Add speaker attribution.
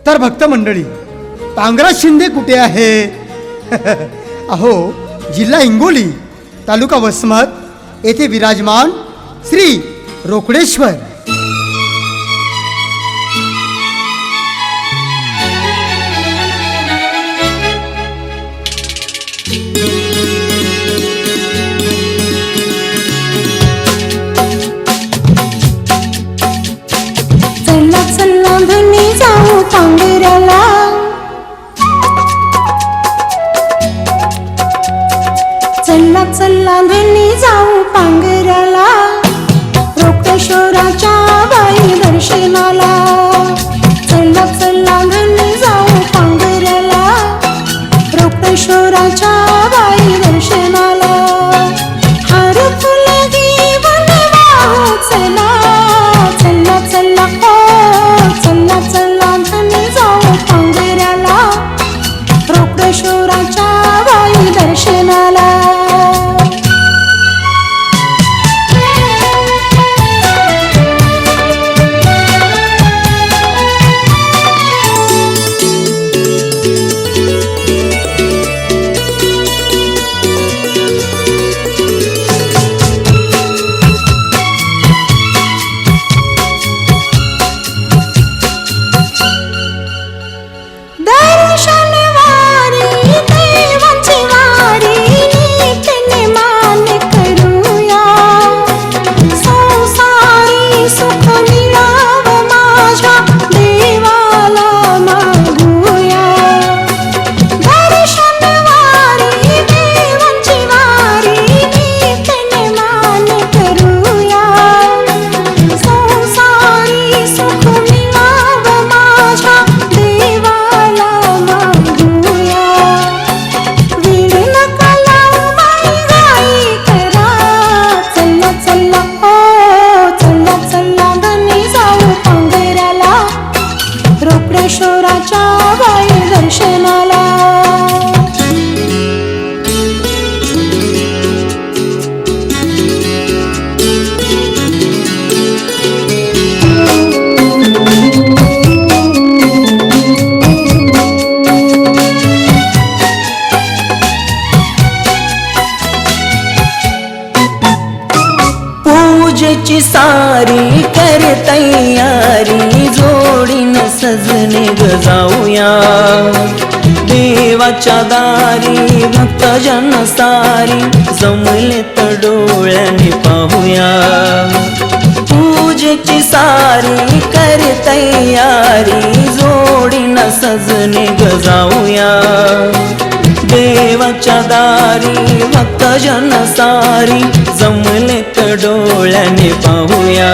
Speaker 1: तर भक्त मंडळी, पांगरा शिंदे कुठे आहे? अहो, जिल्हा हिंगोली, तालुका वसमत येथे विराजमान श्री रोकडेश्वर.
Speaker 2: चला चला धनी जाऊ पांगऱ्याला, चला चला धनी जाऊ पांगऱ्याला, रोकडेश्वराच्या बाई दर्शनाला. चला चला धनी जाऊ पांगऱ्याला, रोकडेश्वराच्या बाई दर्शनाला. हार फुले घेऊन वाहू चला, चला चला ओ चला चला धनी जाऊ पांगऱ्याला, रोकडेश्वराच्या बाई दर्शनाला. रोकडेश्वराच्या बाई दर्शनाला.
Speaker 3: पूजेची सारी कर तयारी, जोडीन सजने ग जाऊया देवाच्या दारी. भक्तजन सारी जमले तर डोळ्याने पाहूया. पूजेची सारी कर तयारी, जोडीन सजने ग जाऊया देवाच्या दारी. भक्तजन सारी जमले तर डोळ्याने पाहूया.